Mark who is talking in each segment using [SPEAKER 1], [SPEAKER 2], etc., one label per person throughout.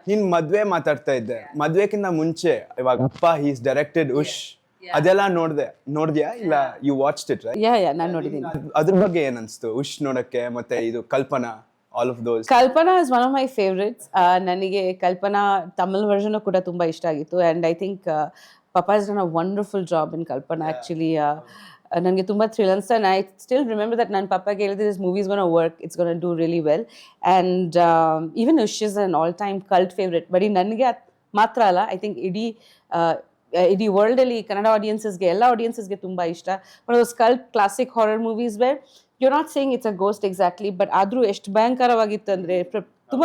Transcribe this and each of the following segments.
[SPEAKER 1] ನೀನ್ ಮದ್ವೆ ಮಾತಾಡ್ತಾ ಇದ್ದೆ, ಮದ್ವೆಕ್ಕಿಂತ ಮುಂಚೆ ಇವಾಗ ಅಪ್ಪ ಹೀಸ್ ಡೈರೆಕ್ಟೆಡ್ ಉಶ್, ಅದೆಲ್ಲ ನೋಡ್ದ್ಯಾ ಇಲ್ಲ ಯು ವಾಚ್ಡ್ ಇಟ್ ರೈಟ್?
[SPEAKER 2] ಯಾ ನಾನು ನೋಡಿದ್ದೀನಿ.
[SPEAKER 1] ಅದ್ರ ಬಗ್ಗೆ ಏನ್ ಅನ್ಸ್ತು ಉಶ್ ನೋಡಕ್ಕೆ? ಮತ್ತೆ ಇದು Kalpana, all of those.
[SPEAKER 2] Kalpana is one of my favourites. ನನಗೆ ಕಲ್ಪನಾ ತಮಿಳ್ ವರ್ಷನ್ ಕೂಡ ತುಂಬಾ ಇಷ್ಟ ಆಗಿತ್ತು. ಅಂಡ್ ಐ ಥಿಂಕ್ ಪಪ್ಪ is done a wonderful job in Kalpana. Actually ನನಗೆ ತುಂಬ ಥ್ರಿಲ್ ಅನ್ಸ್ತು. ಐ ಸ್ಟಿಲ್ ರಿಮೆಂಬರ್ ದಟ್ ನನ್ನ ಪಪ್ಪಗೆ ಹೇಳಿದ್ರೆ this movie is gonna work, it's gonna do really well. And even ಉಶ್ is an all time cult favourite. ಬರೀ ನನಗೆ ಮಾತ್ರ ಅಲ್ಲ, ಐ ಥಿಂಕ್ ಇಡೀ ವರ್ಲ್ಡಲ್ಲಿ ಕನ್ನಡ ಆಡಿಯನ್ಸಸ್ಗೆ, ಎಲ್ಲ ಆಡಿಯನ್ಸಸ್ಗೆ ತುಂಬ ಇಷ್ಟ. But those cult classic horror movies where you not saying it's a ghost exactly, but ಆದರೂ ಎಷ್ಟು ಭಯಂಕರವಾಗಿತ್ತು ಅಂದರೆ ತುಂಬ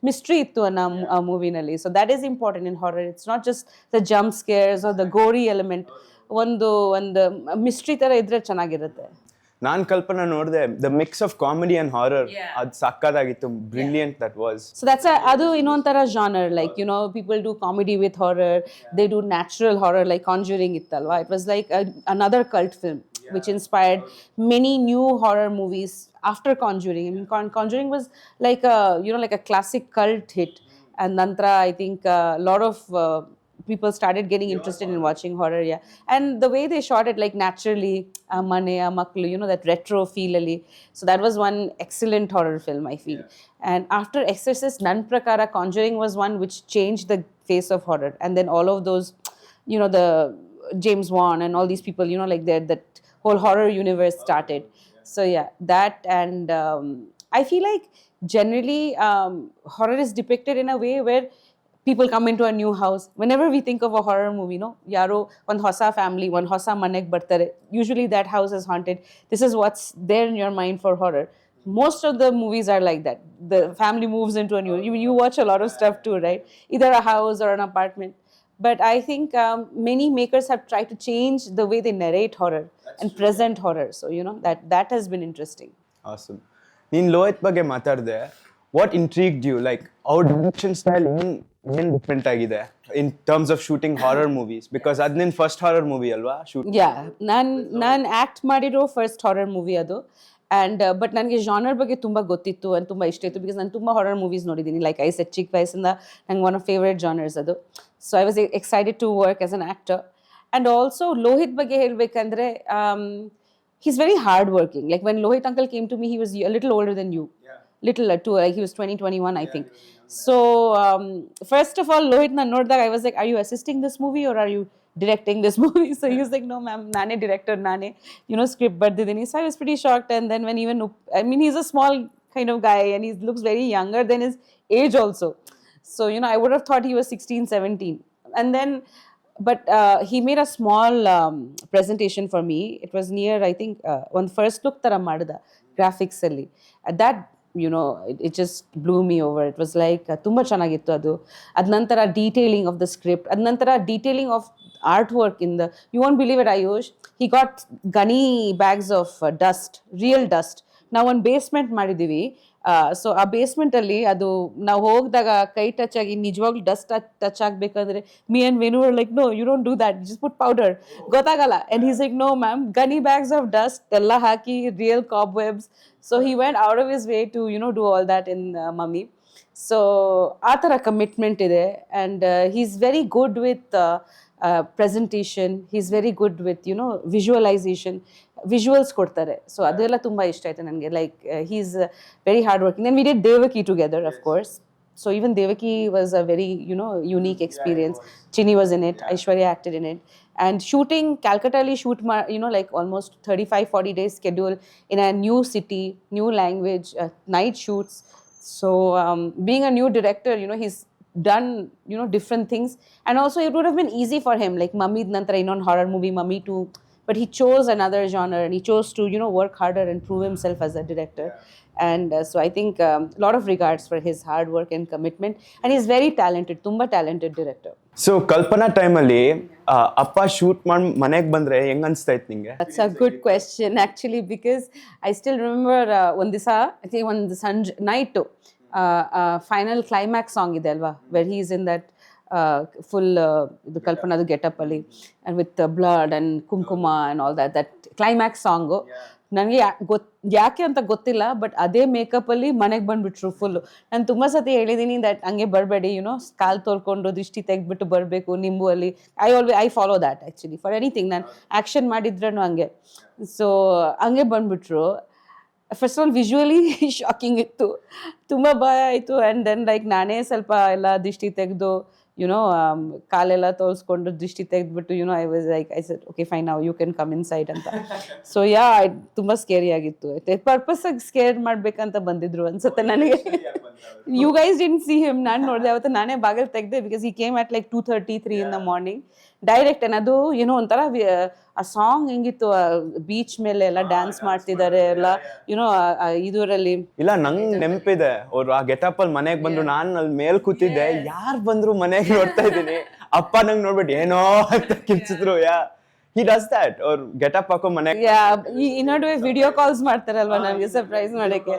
[SPEAKER 2] ಮಿಸ್ಟ್ರಿ ಇತ್ತು ಆ ಮೂವಿನಲ್ಲಿ. So that is important in horror. It's not just the jump scares or the gory element. ಒಂದು mystery ಥರ ಇದ್ರೆ ಚೆನ್ನಾಗಿರುತ್ತೆ.
[SPEAKER 1] ನಾನ್ ಕಲ್ಪನಾ ನೋಡಿದೆ, the mix of comedy and horror, ಅದು ಸಕ್ಕತ್ತಾಗಿತ್ತು. Brilliant that was.
[SPEAKER 2] So that's ಅದು ಇನ್ನೊಂಥರ genre. Like you know people do comedy with horror, they do natural horror like Conjuring ಇತ್ತಲ್ವಾ. It was like another cult film which inspired many new horror movies after Conjuring. I mean, Conjuring was like a classic cult hit, and nantra I think a lot of people started getting interested in watching horror. And the way they shot it, like naturally, mane maklu, that retro feel ali. So that was one excellent horror film, I feel. And after Exorcist, nan prakara Conjuring was one which changed the face of horror. And then all of those, the James Wan and all these people, like that whole horror universe started. So that. And I feel like generally horror is depicted in a way where people come into a new house. Whenever we think of a horror movie, yaro one hosa family, one hosa manek bartare, usually that house is haunted. This is what's there in your mind for horror. Most of the movies are like that. The family moves into a new, you watch a lot of stuff too, right? Either a house or an apartment. But I think many makers have tried to change the way they narrate horror and present horror. So that has been interesting.
[SPEAKER 1] Awesome. ನೀನ್ ಲೋಹಿತ್ ಬಗ್ಗೆ ಮಾತಾಡಿದೆ. What intrigued you? Like ಅವ್ರ direction style ಏನ್ different ಆಗಿದೆ in terms of shooting horror movies? Because ಅದ್ ನಿನ್ first horror movie ಅಲ್ವಾ shoot?
[SPEAKER 2] ನಾನು ಆಕ್ಟ್ ಮಾಡಿರೋ ಫಸ್ಟ್ ಹಾರರ್ ಮೂವಿ ಅದು. ಆ್ಯಂಡ್ ಬಟ್ ನನಗೆ ಜಾನರ್ ಬಗ್ಗೆ ತುಂಬ ಗೊತ್ತಿತ್ತು and ತುಂಬ ಇಷ್ಟ ಇತ್ತು. ಬಿಕಾಸ್ ನಾನು ತುಂಬ ಹಾರರ್ ಮೂವೀಸ್ ನೋಡಿದ್ದೀನಿ. ಲೈಕ್ ಐ ಸೆಟ್ ಚಿಕ್ಕ ವಯಸ್ಸಿಂದ ನಂಗೆ ಒನ್ ಆಫ್ ಫೇವ್ರೆಟ್ ಜಾನರ್ಸ್ ಅದು. So I was excited to work as an actor. And also Lohith ಬಗ್ಗೆ ಹೇಳಬೇಕಂದ್ರೆ he's very hard working. Like when Lohit uncle came to me, he was a little older than you. Little too, like he was 21, I think. So first of all, Lohit na nodದಾಗ I was like, are you assisting this movie or are you directing this movie? So he was like, no ma'am, nane director, nane script bardidini. So I was pretty shocked. And then when he's a small kind of guy and he looks very younger than his age also. So I would have thought he was 16, 17. And then but he made a small presentation for me. It was near, I think, one first look tara madida graphics alli. That it just blew me over. It was like tumba chanagittu adu. Ad nantara detailing of the script, ad nantara detailing of artwork in the, you won't believe it, Ayush, he got gunny bags of dust, real dust. Now one basement ಮಾಡಿದೀವಿ. So ಆ ಬೇಸ್ಮೆಂಟಲ್ಲಿ ಅದು ನಾವು ಹೋಗಿದಾಗ ಕೈ touch ಆಗಿ ನಿಜವಾಗ್ಲೂ dust touch ಆಗಬೇಕಂದ್ರೆ me and Venu were like, no you don't do that, just put powder, ಗೊತ್ತಾಗಲ್ಲ. And he's like, no ma'am, gunny bags of dust ಎಲ್ಲ ಹಾಕಿ real cobwebs. So he went out of his way to do all that in Mummy. So ಆ ಥರ commitment ಇದೆ. And he is very good with presentation. He's very good with visualization, visuals ಕೊಡ್ತಾರೆ. So ಅದೆಲ್ಲ ತುಂಬ ಇಷ್ಟ ಆಯ್ತು ನನಗೆ. Like he's very hard working. Then we did Devaki together, of course. So even Devaki was a very unique experience. Chini was in it, Aishwarya acted in it. And shooting Calcutta li shoot like almost 35-40 days schedule in a new city, new language, night shoots. So being a new director, he's done different things. And also it would have been easy for him, like Mummy nantara ಇನ್ನೊಂದು horror movie Mummy 2, but he chose another genre and he chose to work harder and prove himself as a director. And so I think a lot of regards for his hard work and commitment, and he's very talented, tumba talented director.
[SPEAKER 1] So Kalpana ಟೈಮಲ್ಲಿ ಅಪ್ಪ shoot ಮಾಡಿ ಮನೆಗೆ ಬಂದ್ರೆ ಹೆಂಗ್ ಅನ್ಸ್ತಾ ಇತ್ತು ನಿಂಗೆ?
[SPEAKER 2] That's a good question actually, because I still remember ಒಂದ್ ದಿವಸ, I think ಒಂದು ಸಂಜೆ ನೈಟ್ ಫೈನಲ್ ಕ್ಲೈಮ್ಯಾಕ್ಸ್ ಸಾಂಗ್ ಇದೆ ಅಲ್ವಾ, where he is in that full ಇದು ಕಲ್ಪನಾದು ಗೆಟಪ್ ಅಲ್ಲಿ, and with the blood and kumkuma and all that climax song. ನನಗೆ ಯಾಕೆ ಅಂತ ಗೊತ್ತಿಲ್ಲ, ಬಟ್ ಅದೇ ಮೇಕಪ್ಪಲ್ಲಿ ಮನೆಗೆ ಬಂದುಬಿಟ್ರು ಫುಲ್ಲು. ನಾನು ತುಂಬ ಸತಿ ಹೇಳಿದ್ದೀನಿ ದಟ್ ಹಂಗೆ ಬರಬೇಡಿ, ಕಾಲು ತೊಳ್ಕೊಂಡು ದೃಷ್ಟಿ ತೆಗೆದ್ಬಿಟ್ಟು ಬರಬೇಕು ನಿಂಬು ಅಲ್ಲಿ. I follow that actually for anything. ನಾನು ಆ್ಯಕ್ಷನ್ ಮಾಡಿದ್ರೂ ಹಂಗೆ. ಸೊ ಹಂಗೆ ಬಂದುಬಿಟ್ರು. ಫಸ್ಟ್ ಆಲ್ ವಿಜುವಲಿ ಶಾಕಿಂಗ್ ಇತ್ತು, ತುಂಬ ಭಯ ಆಯಿತು. ಆ್ಯಂಡ್ ದೆನ್ ಲೈಕ್ ನಾನೇ ಸ್ವಲ್ಪ ಎಲ್ಲ ದೃಷ್ಟಿ ತೆಗೆದು ಕಾಲೆಲ್ಲ ತೋರಿಸ್ಕೊಂಡು ದೃಷ್ಟಿ ತೆಗೆದ್ಬಿಟ್ಟು I was like I said okay fine now you can come inside ಅಂತ. ಸೊ ತುಂಬ ಸ್ಕೇರಿ ಆಗಿತ್ತು. ಪರ್ಪಸ್ ಆಗಿ ಸ್ಕೇರ್ ಮಾಡ್ಬೇಕಂತ ಬಂದಿದ್ರು ಅನ್ಸುತ್ತೆ ನನಗೆ. You guys didn't see him. ನಾನು ನೋಡಿದೆ ಅವತ್ತು, ನಾನೇ ಬಾಗಿಲು ತೆಗೆದೆ ಬಿಕಾಸ್ ಈ came at like 2:33 in the morning direct. ಅದು ಒಂಥರ ಆ ಸಾಂಗ್ ಹೆಂಗಿತ್ತು, ಬೀಚ್ ಮೇಲೆ ಎಲ್ಲ ಡ್ಯಾನ್ಸ್ ಮಾಡ್ತಿದ್ದಾರೆ ಎಲ್ಲ ಇದರಲ್ಲಿ.
[SPEAKER 1] ಇಲ್ಲ, ನಂಗೆ ನೆನಪಿದೆ, ಅವ್ರು ಆ ಗೆಟಪ್ ಅಲ್ಲಿ ಮನೆಗೆ ಬಂದ್ರು, ನಾನು ಅಲ್ಲಿ ಮೇಲ್ ಕೂತಿದ್ದೆ, ಯಾರು ಬಂದ್ರು ಮನೆಗೆ ನೋಡ್ತಾ ಇದ್ದೀನಿ, ಅಪ್ಪ ನಂಗೆ ನೋಡ್ಬಿಟ್ಟು ಏನೋ ಅಂತ ಕಿರ್ಚಿದ್ರು. he does that, ಅವ್ರು ಗೆಟಪ್ ಹಾಕೋ ಮನೆಗೆ.
[SPEAKER 2] ಈ ನಡುವೆ ವಿಡಿಯೋ ಕಾಲ್ಸ್ ಮಾಡ್ತಾರಲ್ವಾ ನಮ್ಗೆ ಸರ್ಪ್ರೈಸ್ ಮಾಡಕ್ಕೆ.